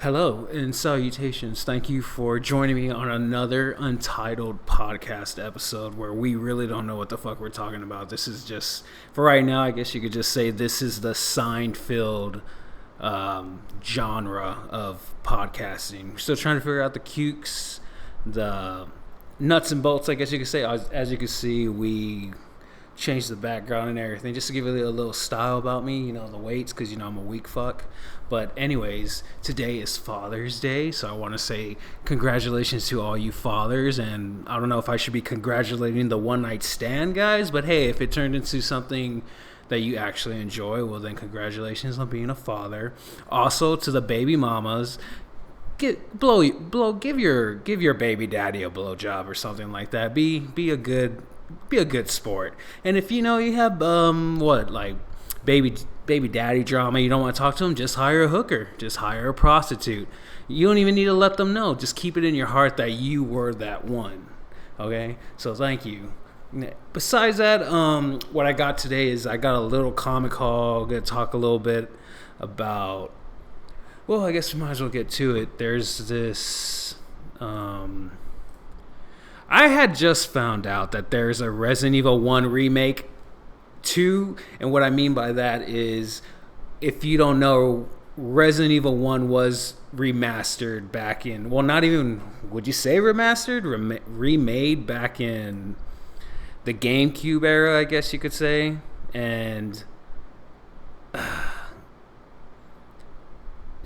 Hello and salutations. Thank you for joining me on another Untitled podcast episode where we really don't know what the fuck we're talking about. This is just, for right now, I guess you could just say this is the sign-filled genre of podcasting. We're still trying to figure out the cukes, the nuts and bolts, I guess you could say. As you can see, we changed the background and everything just to give it a little style about me, the weights, because I'm a weak fuck. But anyways, today is Father's Day, so I want to say congratulations to all you fathers. And I don't know if I should be congratulating the one night stand guys, but hey, if it turned into something that you actually enjoy, well then congratulations on being a father. Also to the baby mamas, give your baby daddy a blowjob or something like that. Be a good sport. And if you have baby daddy drama, you don't want to talk to them, just hire a hooker, just hire a prostitute. You don't even need to let them know. Just keep it in your heart that you were that one. Okay, so thank you. Besides that, what I got today is I got a little comic haul. I'm gonna talk a little bit about, well, I guess we might as well get to it. There's this I had just found out that there's a Resident Evil 1 remake 2, and what I mean by that is, if you don't know, Resident Evil 1 was remastered back in, well, not even, would you say remastered? Remade back in the GameCube era, I guess you could say, and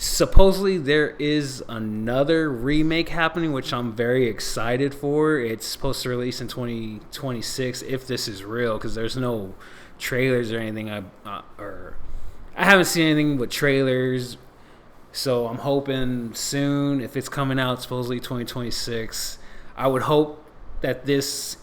supposedly there is another remake happening, which I'm very excited for. It's supposed to release in 2026 if this is real, because there's no trailers or anything. I haven't seen anything with trailers, so I'm hoping soon, if it's coming out supposedly 2026, I would hope that this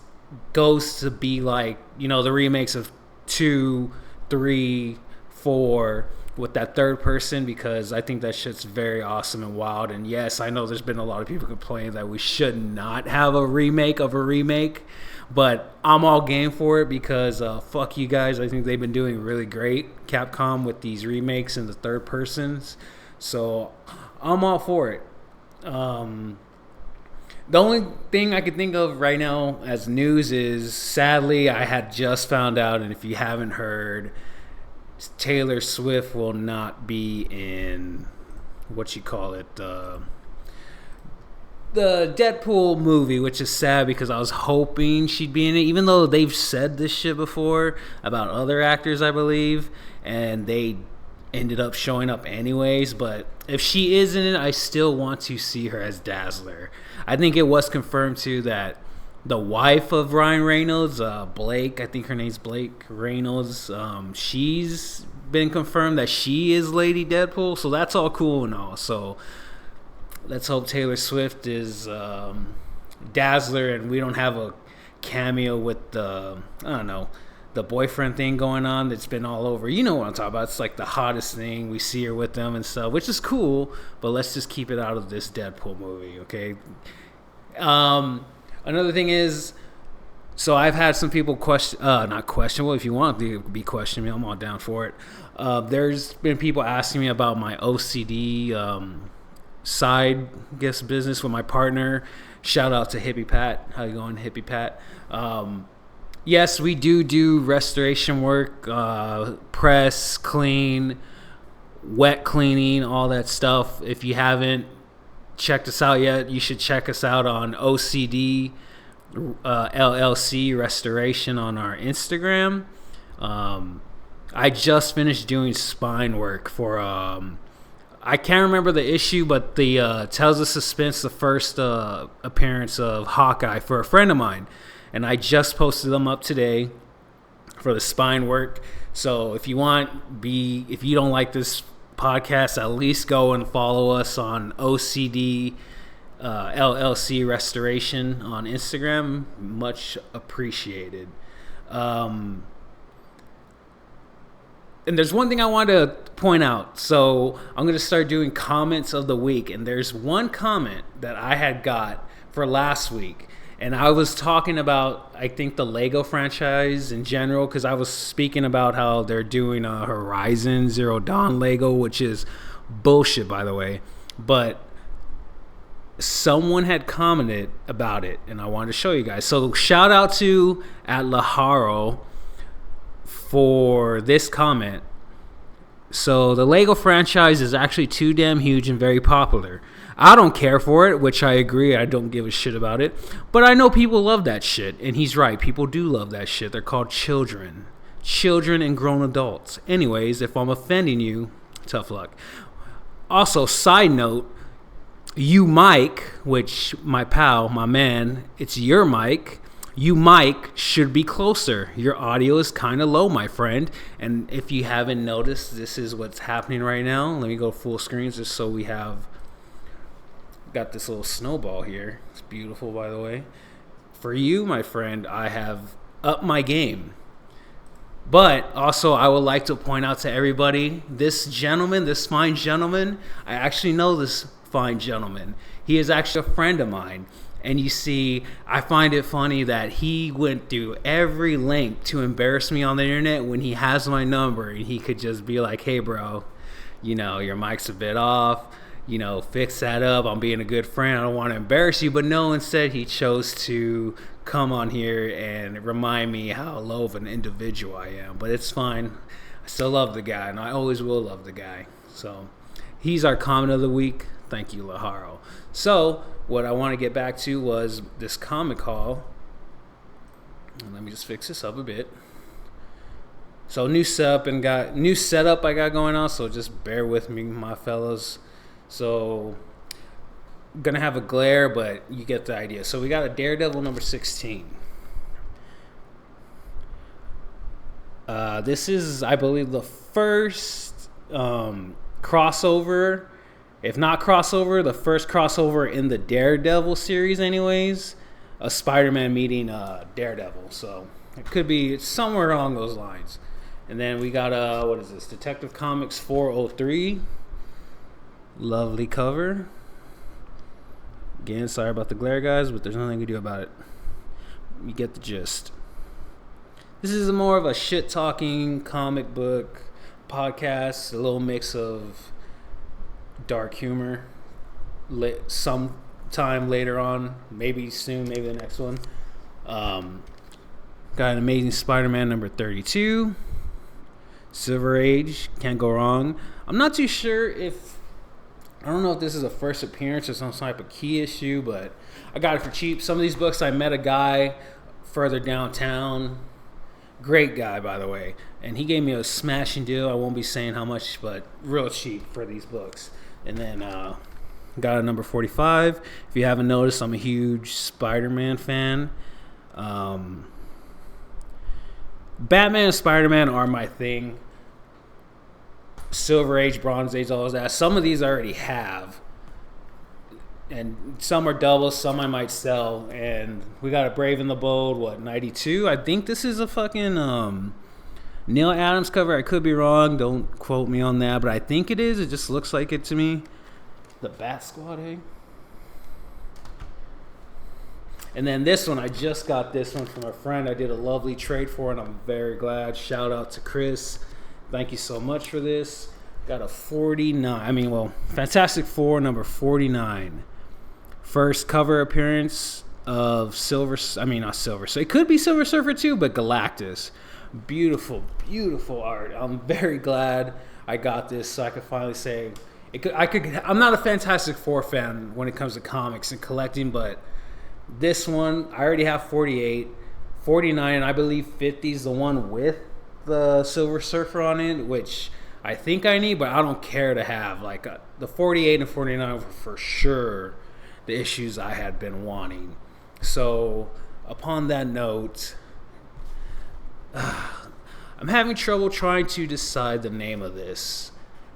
goes to be like the remakes of 2, 3, 4 with that third person, because I think that shit's very awesome and wild. And yes, I know there's been a lot of people complaining that we should not have a remake of a remake, but I'm all game for it because fuck you guys. I think they've been doing really great, Capcom, with these remakes and the third persons, so I'm all for it. The only thing I can think of right now as news is, sadly, I had just found out, and if you haven't heard, Taylor Swift will not be in the Deadpool movie, which is sad because I was hoping she'd be in it, even though they've said this shit before about other actors, I believe, and they ended up showing up anyways. But if she is in it, I still want to see her as Dazzler. I think it was confirmed too that the wife of Ryan Reynolds, Blake, I think her name's Blake Reynolds, she's been confirmed that she is Lady Deadpool, so that's all cool and all. So let's hope Taylor Swift is Dazzler, and we don't have a cameo with the boyfriend thing going on that's been all over. You know what I'm talking about. It's like the hottest thing. We see her with them and stuff, which is cool, but let's just keep it out of this Deadpool movie, okay? Another thing is, so I've had some people not question, well, if you want to be questioning me, I'm all down for it. There's been people asking me about my OCD side, business with my partner. Shout out to Hippie Pat. How you going, Hippie Pat? Yes, we do restoration work, press, clean, wet cleaning, all that stuff. If you haven't checked us out yet, you should check us out on OCD LLC Restoration on our Instagram. I just finished doing spine work for I can't remember the issue, but the Tales of Suspense, the first appearance of Hawkeye for a friend of mine, and I just posted them up today for the spine work. So if you don't like this podcast, at least go and follow us on OCD LLC Restoration on Instagram. Much appreciated. And there's one thing I want to point out. So I'm going to start doing comments of the week, and there's one comment that I had got for last week, and I was talking about, I think, the Lego franchise in general, because I was speaking about how they're doing a Horizon Zero Dawn Lego, which is bullshit, by the way. but someone had commented about it, and I wanted to show you guys. So shout out to at Laharo for this comment. So the Lego franchise is actually too damn huge and very popular. I don't care for it, which I agree. I don't give a shit about it. But I know people love that shit, and he's right. People do love that shit. They're called children. Children and grown adults. Anyways, if I'm offending you, tough luck. Also, side note, you Mike, which my pal, my man, it's your mic. You Mike should be closer. Your audio is kind of low, my friend. And if you haven't noticed, this is what's happening right now. Let me go full screen just so we have got this little snowball here. It's beautiful, by the way. For you, my friend, I have upped my game. But also, I would like to point out to everybody, this gentleman, this fine gentleman, I actually know this fine gentleman. He is actually a friend of mine. And you see, I find it funny that he went through every link to embarrass me on the internet when he has my number. And he could just be like, hey, bro, your mic's a bit off. Fix that up. I'm being a good friend. I don't want to embarrass you. But no, instead he chose to come on here and remind me how low of an individual I am. But it's fine. I still love the guy, and I always will love the guy. So he's our comment of the week. Thank you, Laharo. So what I want to get back to was this comic haul. Let me just fix this up a bit. So new setup I got going on. So just bear with me, my fellas. So gonna have a glare, but you get the idea. So we got a Daredevil number 16. This is, I believe, the first crossover. If not crossover, the first crossover in the Daredevil series anyways. A Spider-Man meeting Daredevil. So it could be somewhere along those lines. And then we got, what is this? Detective Comics 403. Lovely cover. Again, sorry about the glare, guys, but there's nothing to do about it. You get the gist. This is more of a shit-talking comic book podcast. A little mix of dark humor. Sometime later on, maybe soon, maybe the next one. Got an Amazing Spider-Man number 32. Silver Age, can't go wrong. I'm not too sure I don't know if this is a first appearance or some type of key issue, but I got it for cheap. Some of these books, I met a guy further downtown. Great guy, by the way. And he gave me a smashing deal. I won't be saying how much, but real cheap for these books. And then got a number 45. If you haven't noticed, I'm a huge Spider-Man fan. Batman and Spider-Man are my thing. Silver Age, Bronze Age, all of that. Some of these I already have. And some are doubles, some I might sell. And we got a Brave and the Bold, 92? I think this is a fucking Neil Adams cover. I could be wrong. Don't quote me on that. But I think it is. It just looks like it to me. The Bat Squad, eh? And then this one, I just got this one from a friend I did a lovely trade for, and I'm very glad. Shout out to Chris. Thank you so much for this. Got a 49. Fantastic Four, number 49. First cover appearance of not Silver. So it could be Silver Surfer too, but Galactus. Beautiful, beautiful art. I'm very glad I got this, so I could finally say I'm not a Fantastic Four fan when it comes to comics and collecting, but this one I already have 48, 49, and I believe 50 is the one with the Silver Surfer on it, which I think I need, but I don't care to have. The 48 and 49 were for sure the issues I had been wanting. So upon that note, I'm having trouble trying to decide the name of this.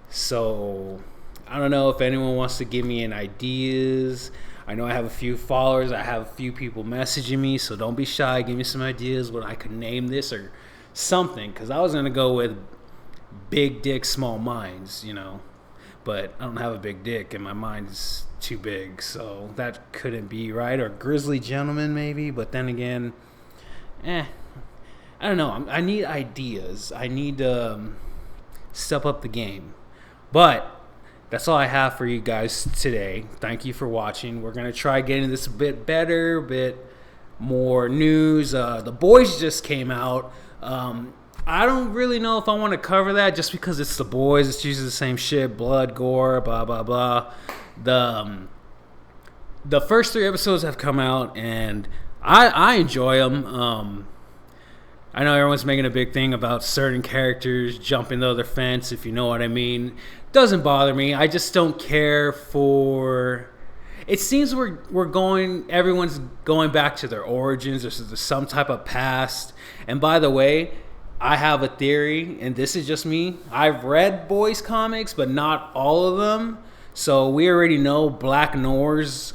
So I don't know if anyone wants to give me any ideas. I know I have a few followers. I have a few people messaging me, so don't be shy. Give me some ideas what I could name this or something, because I was going to go with Big Dick, Small Minds, but I don't have a big dick and my mind is too big, so that couldn't be right. Or Grizzly Gentleman maybe, but then again, I don't know. I need ideas. I need to step up the game. But that's all I have for you guys today. Thank you for watching. We're gonna try getting this a bit better, a bit more news. The Boys just came out. I don't really know if I want to cover that just because it's The Boys. It's usually the same shit: blood, gore, blah blah blah. The first 3 episodes have come out, and I enjoy them. I know everyone's making a big thing about certain characters jumping the other fence, if you know what I mean. Doesn't bother me. I just don't care for. It seems everyone's going back to their origins. There's some type of past. And by the way, I have a theory, and this is just me. I've read Boys comics, but not all of them. So we already know Black Noir's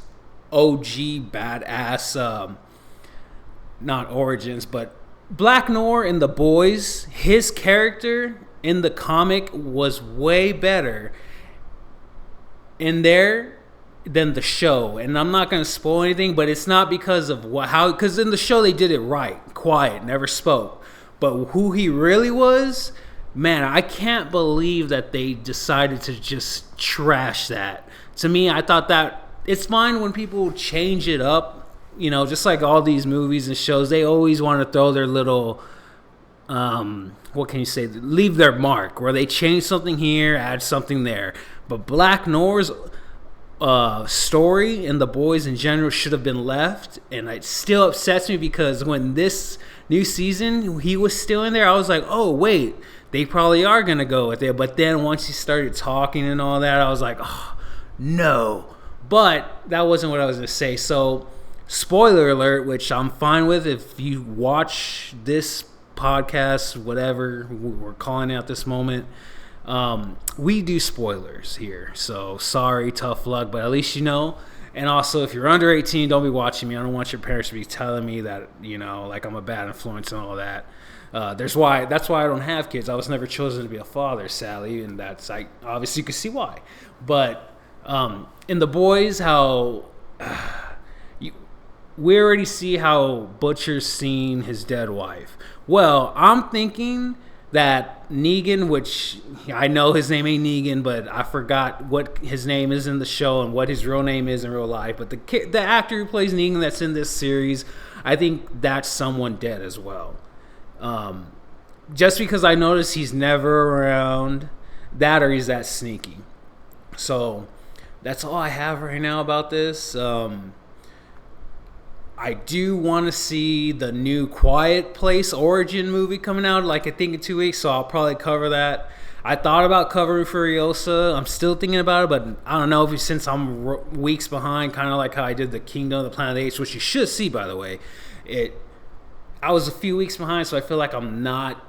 OG badass, not origins, but Black Noir in The Boys, his character in the comic was way better in there than the show. And I'm not going to spoil anything, but it's not because of because in the show they did it right, quiet, never spoke. But who he really was, man, I can't believe that they decided to just trash that. To me, I thought that it's fine when people change it up, just like all these movies and shows. They always want to throw their little, what can you say, leave their mark, where they change something here, add something there. But Black Noir's story and The Boys in general should have been left, and it still upsets me because when this new season he was still in there, I was like, oh wait, they probably are gonna go with it. But then once he started talking and all that, I was like, oh no. But that wasn't what I was gonna say. So spoiler alert, which I'm fine with. If you watch this podcast, whatever we're calling it at this moment, we do spoilers here, so sorry, tough luck, but at least you know. And also, if you're under 18, don't be watching me. I don't want your parents to be telling me that, like I'm a bad influence and all that. That's why I don't have kids. I was never chosen to be a father, Sally, and that's, obviously you can see why. But in The Boys, how we already see how Butcher's seen his dead wife. Well, I'm thinking that Negan, which I know his name ain't Negan, but I forgot what his name is in the show and what his real name is in real life. But the actor who plays Negan that's in this series, I think that's someone dead as well. Just because I noticed he's never around, that or he's that sneaky. So that's all I have right now about this. I do want to see the new Quiet Place origin movie coming out, I think in 2 weeks, so I'll probably cover that. I thought about covering Furiosa. I'm still thinking about it, but I don't know, since I'm weeks behind, kind of like how I did the Kingdom of the Planet of the Apes, which you should see, by the way. I was a few weeks behind, so I feel like I'm not,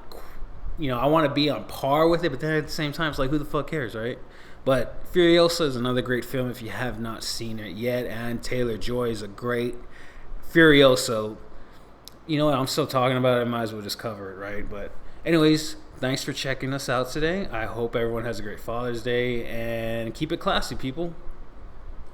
I want to be on par with it, but then at the same time, it's like, who the fuck cares, right? But Furiosa is another great film if you have not seen it yet, and Taylor-Joy is a great Furiosa. You know what? I'm still talking about it. I might as well just cover it, right? But anyways, thanks for checking us out today. I hope everyone has a great Father's Day, and keep it classy, people.